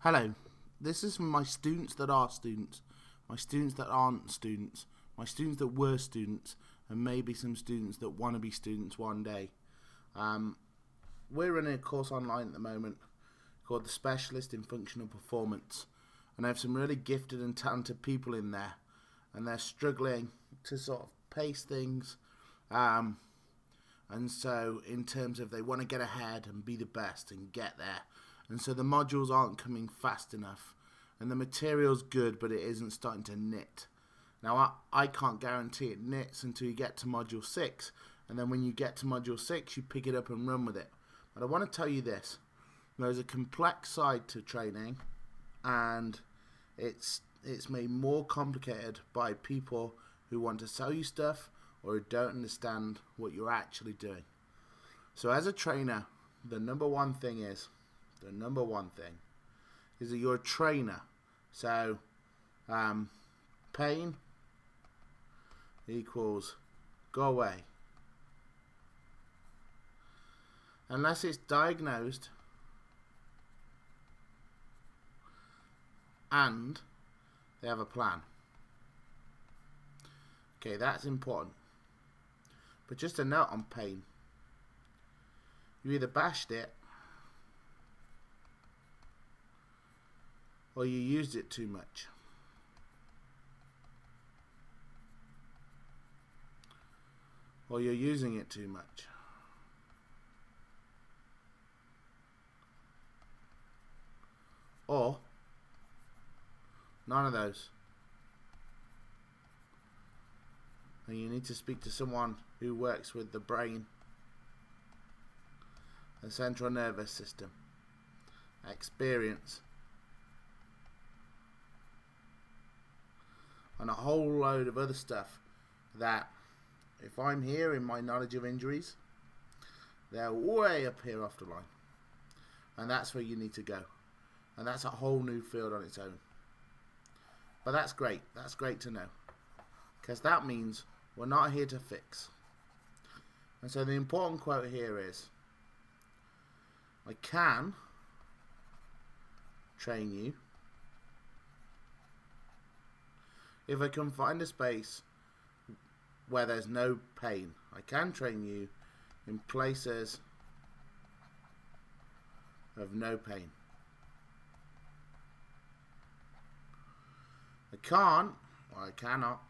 Hello, this is from my students that are students, my students that aren't students, my students that were students, and maybe some students that want to be students one day. We're running a course online at the moment called The Specialist in Functional Performance, and I have some really gifted and talented people in there, and they're struggling to sort of pace things, and so in terms of they want to get ahead and be the best and get there. And so the modules aren't coming fast enough. And the material's good, but it isn't starting to knit. Now, I can't guarantee it knits until you get to Module 6. And then when you get to Module 6, you pick it up and run with it. But I want to tell you this. There's a complex side to training. And it's made more complicated by people who want to sell you stuff or who don't understand what you're actually doing. So as a trainer, the number one thing is that you're a trainer. So pain equals go away. Unless it's diagnosed and they have a plan. Okay, that's important. But just a note on pain. You either bashed it or you used it too much. Or you're using it too much. Or none of those. And you need to speak to someone who works with the brain, the central nervous system, experience, and a whole load of other stuff that, if I'm here in my knowledge of injuries, they're way up here off the line. And that's where you need to go. And that's a whole new field on its own. But that's great. That's great to know. Because that means we're not here to fix. And so the important quote here is, I can train you if I can find a space where there's no pain. I can train you in places of no pain. I can't, or I cannot,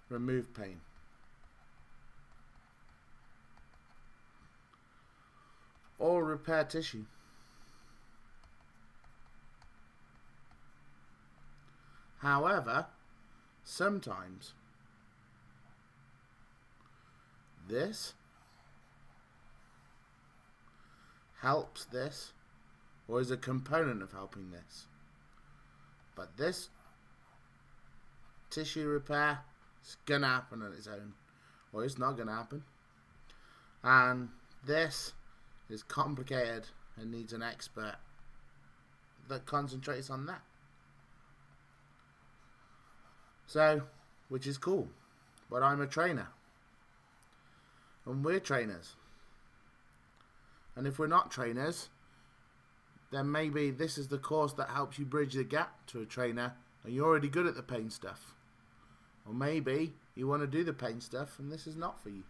remove pain. Or repair tissue. However, sometimes this helps this, or is a component of helping this. But this tissue repair is going to happen on its own, or it's not going to happen. And this is complicated and needs an expert that concentrates on that. So, which is cool, but I'm a trainer, and we're trainers. And if we're not trainers, then maybe this is the course that helps you bridge the gap to a trainer, and you're already good at the pain stuff. Or maybe you want to do the pain stuff, and this is not for you.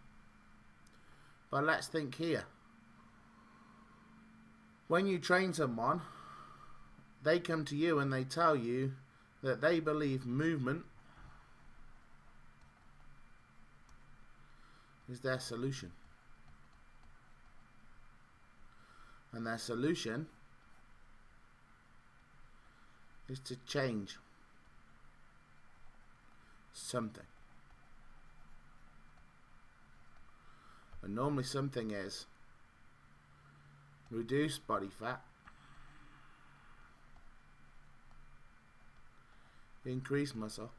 But let's think here. When you train someone, they come to you and they tell you that they believe movement is their solution. And their solution is to change something. And normally something is reduce body fat, increase muscle,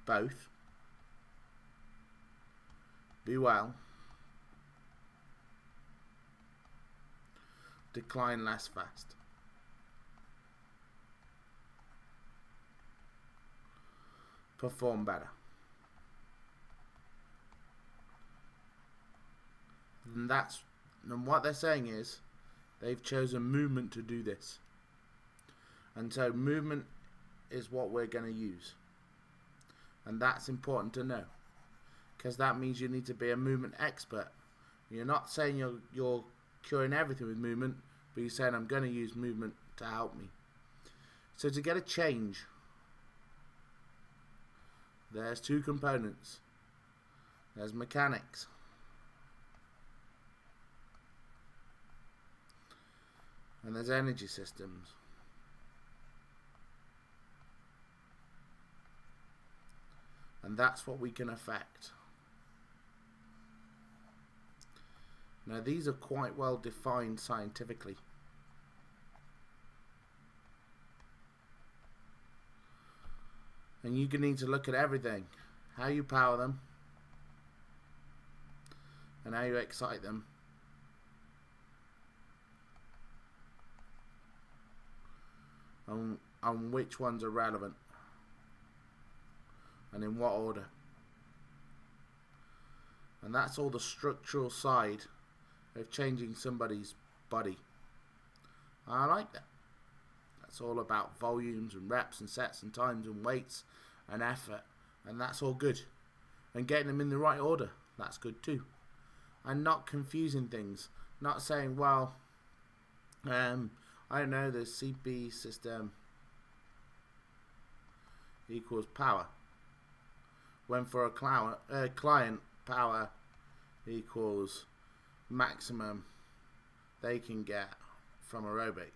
both, be well, decline less fast. Perform better. And what they're saying is they've chosen movement to do this. And so movement is what we're going to use. And that's important to know, because that means you need to be a movement expert. You're not saying you're curing everything with movement, but you're saying I'm going to use movement to help me. So to get a change, there's two components. There's mechanics. And there's energy systems. And that's what we can affect. Now these are quite well defined scientifically. And you need to look at everything. How you power them. And how you excite them. And which ones are relevant. And in what order. And that's all the structural side of changing somebody's body. I like that. That's all about volumes and reps and sets and times and weights and effort. And that's all good. And getting them in the right order. That's good too. And not confusing things. Not saying, well, I don't know, the CP system equals power. When for a client, power equals maximum they can get from aerobic.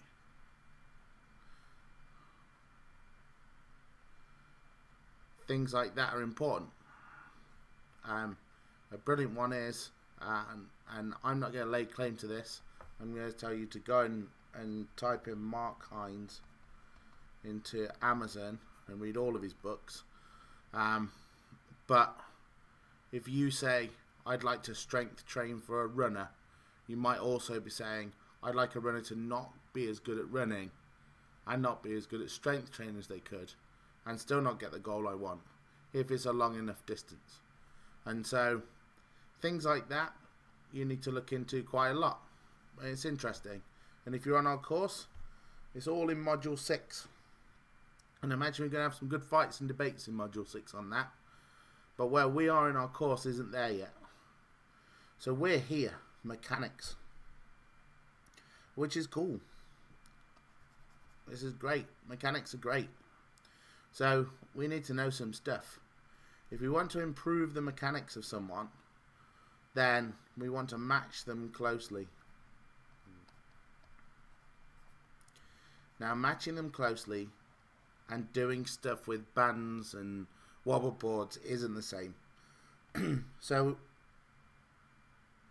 Things like that are important. A brilliant one is, and I'm not going to lay claim to this, I'm going to tell you to go and type in Mark Hines into Amazon and read all of his books. But if you say, I'd like to strength train for a runner, you might also be saying, I'd like a runner to not be as good at running and not be as good at strength training as they could, and still not get the goal I want if it's a long enough distance. And so things like that you need to look into quite a lot. It's interesting. And if you're on our course, it's all in module 6. And I imagine we're going to have some good fights and debates in module 6 on that. But where we are in our course isn't there yet. So we're here, mechanics, which is cool. This is great. Mechanics are great. So we need to know some stuff. If we want to improve the mechanics of someone, then we want to match them closely. Now, matching them closely and doing stuff with bands and wobble boards isn't the same. So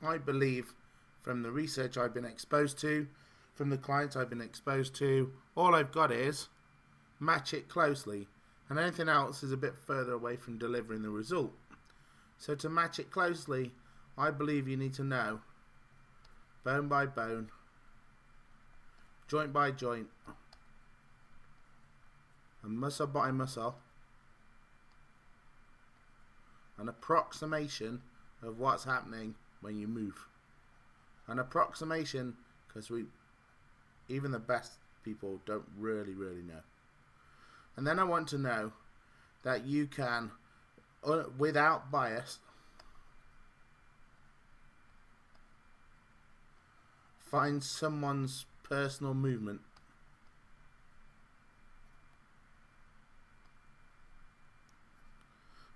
I believe, from the research I've been exposed to, from the clients I've been exposed to, all I've got is match it closely, and anything else is a bit further away from delivering the result. So to match it closely, I believe you need to know bone by bone, joint by joint, and muscle by muscle, an approximation of what's happening when you move. An approximation, because even the best people don't really know. And then I want to know that you can, without bias, find someone's personal movement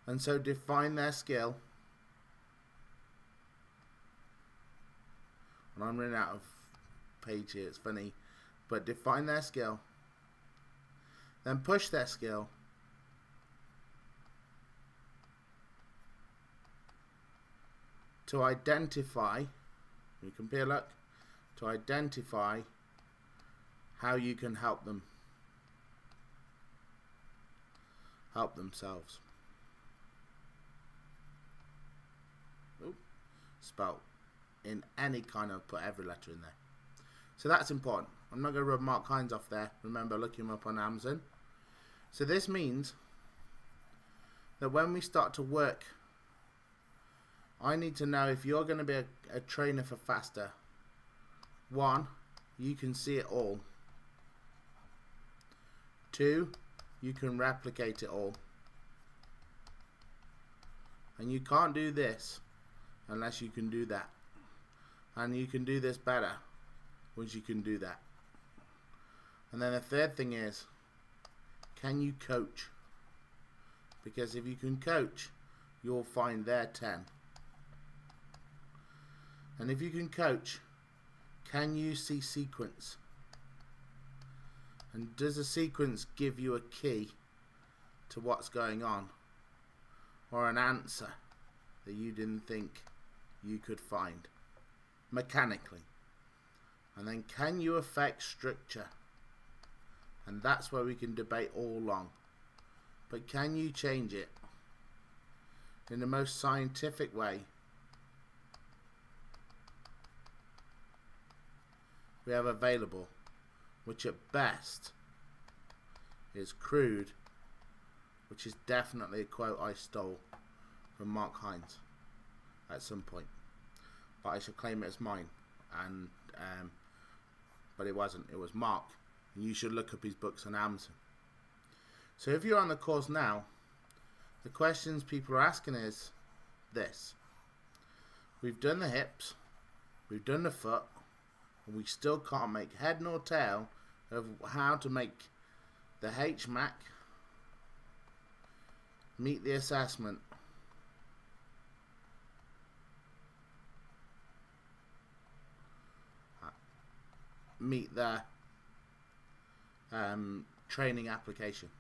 and so define their skill. And I'm running out of page here, it's funny, but define their skill, then push their skill to identify, you compare luck, to identify how you can help them help themselves. Spelt in any kind of, put every letter in there. So that's important. I'm not going to rub Mark Hines off there. Remember, look him up on Amazon. So this means that when we start to work I need to know if you're going to be a trainer for faster. 1, you can see it all. 2, you can replicate it all. And you can't do this unless you can do that. And you can do this better once you can do that. And then the third thing is, can you coach? Because if you can coach, you'll find their 10. And if you can coach, can you see sequence? And does a sequence give you a key to what's going on? Or an answer that you didn't think you could find mechanically? And then can you affect structure? And that's where we can debate all along. But can you change it in the most scientific way we have available, which at best is crude, which is definitely a quote I stole from Mark Hines at some point, but I shall claim it as mine. And but it wasn't, it was Mark, and you should look up his books on Amazon. So if you're on the course now, the questions people are asking is this: we've done the hips, we've done the foot, and we still can't make head nor tail of how to make the HMAC meet the assessment. Meet the training application.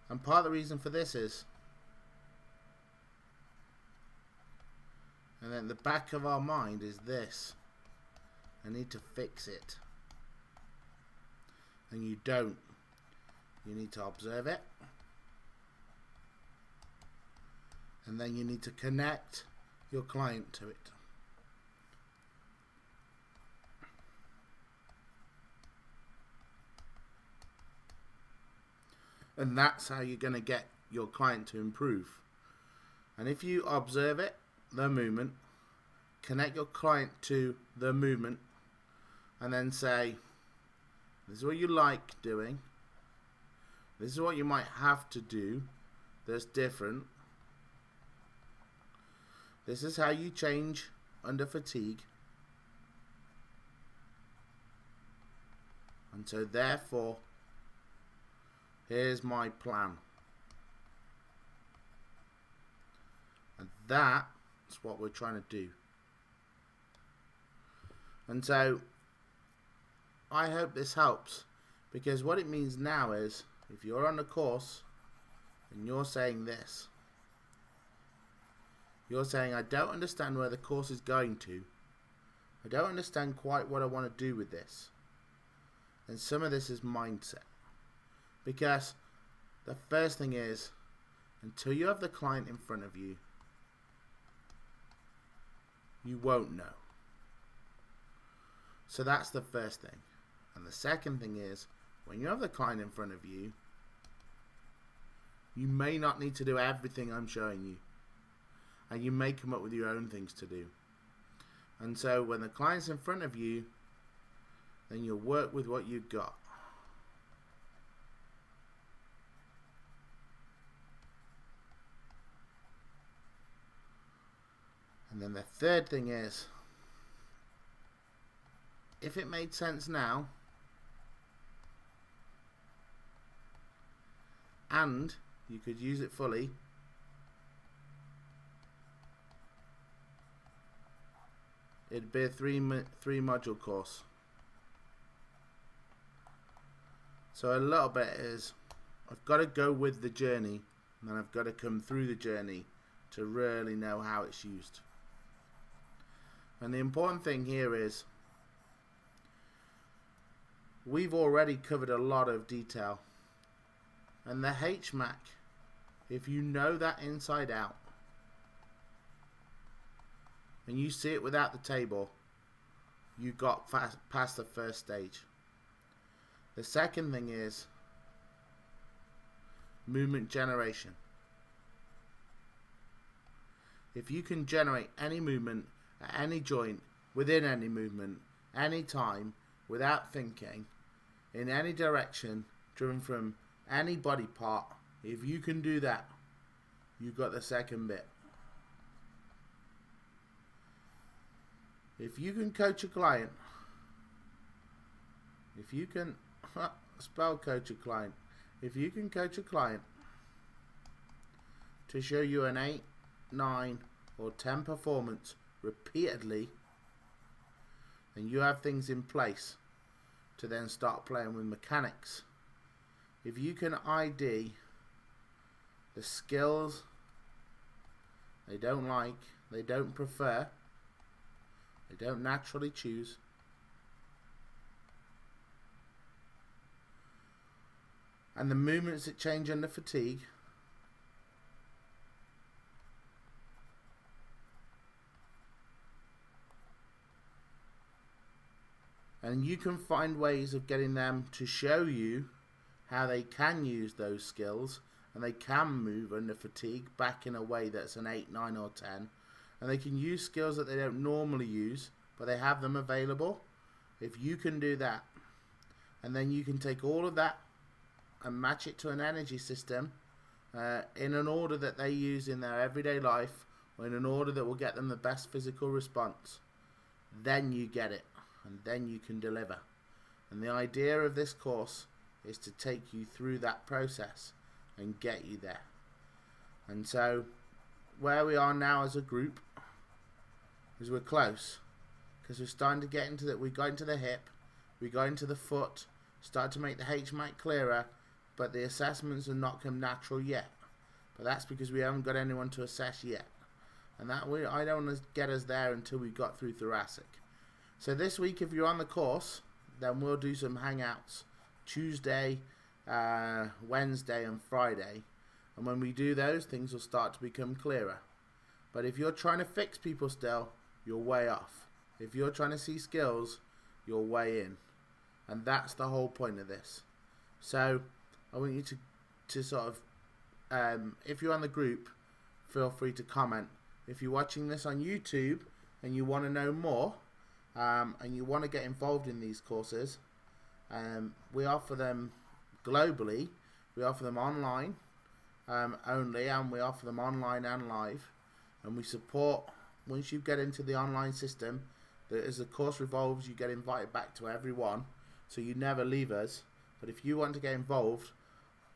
And part of the reason for this is, and then the back of our mind is this: I need to fix it. And you don't. You need to observe it, and then you need to connect your client to it. And that's how you're going to get your client to improve. And if you observe it, the movement, connect your client to the movement, and then say, this is what you like doing, this is what you might have to do that's different, this is how you change under fatigue, and so therefore here's my plan. And that's what we're trying to do. And so I hope this helps, because what it means now is, if you're on the course and you're saying this, you're saying, I don't understand where the course is going to, I don't understand quite what I want to do with this, and some of this is mindset. Because the first thing is, until you have the client in front of you, you won't know. So that's the first thing. And the second thing is, when you have the client in front of you, you may not need to do everything I'm showing you, and you may come up with your own things to do. And so when the client's in front of you, then you'll work with what you've got. And then the third thing is, if it made sense now, and you could use it fully, it'd be a three module course. So a little bit is, I've got to go with the journey, and then I've got to come through the journey to really know how it's used. And the important thing here is, we've already covered a lot of detail. And the HMAC, if you know that inside out, and you see it without the table, you got past the first stage. The second thing is, movement generation. If you can generate any movement at any joint, within any movement, any time, without thinking, in any direction, driven from any body part, if you can do that, you got the second bit. If you can coach a client, if you can spell coach a client, if you can coach a client to show you an 8, 9 or 10 performance repeatedly, and you have things in place to then start playing with mechanics. If you can ID the skills they don't like, they don't prefer, they don't naturally choose, and the movements that change under fatigue, and you can find ways of getting them to show you how they can use those skills, and they can move under fatigue back in a way that's an 8, 9 or 10, and they can use skills that they don't normally use, but they have them available. If you can do that, and then you can take all of that and match it to an energy system in an order that they use in their everyday life, or in an order that will get them the best physical response, then you get it, and then you can deliver. And the idea of this course is to take you through that process and get you there. And so where we are now as a group is we're close, because we're starting to get into that. We got into the hip, we got into the foot, start to make the HMAC clearer, but the assessments have not come natural yet. But that's because we haven't got anyone to assess yet, and that I don't want to get us there until we got through thoracic. So this week, if you're on the course, then we'll do some hangouts Tuesday, Wednesday and Friday, and when we do those, things will start to become clearer. But if you're trying to fix people still, you're way off. If you're trying to see skills, you're way in, and that's the whole point of this. So I want you to sort of, if you're on the group, feel free to comment. If you're watching this on YouTube and you want to know more, and you want to get involved in these courses, we offer them globally. We offer them online only, and we offer them online and live, and we support, once you get into the online system, that as the course revolves, you get invited back to everyone, so you never leave us. But if you want to get involved,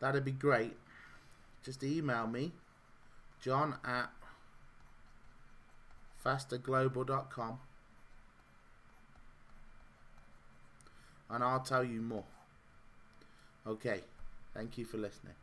that'd be great. Just email me, john@fasterglobal.com, and I'll tell you more. Okay, thank you for listening.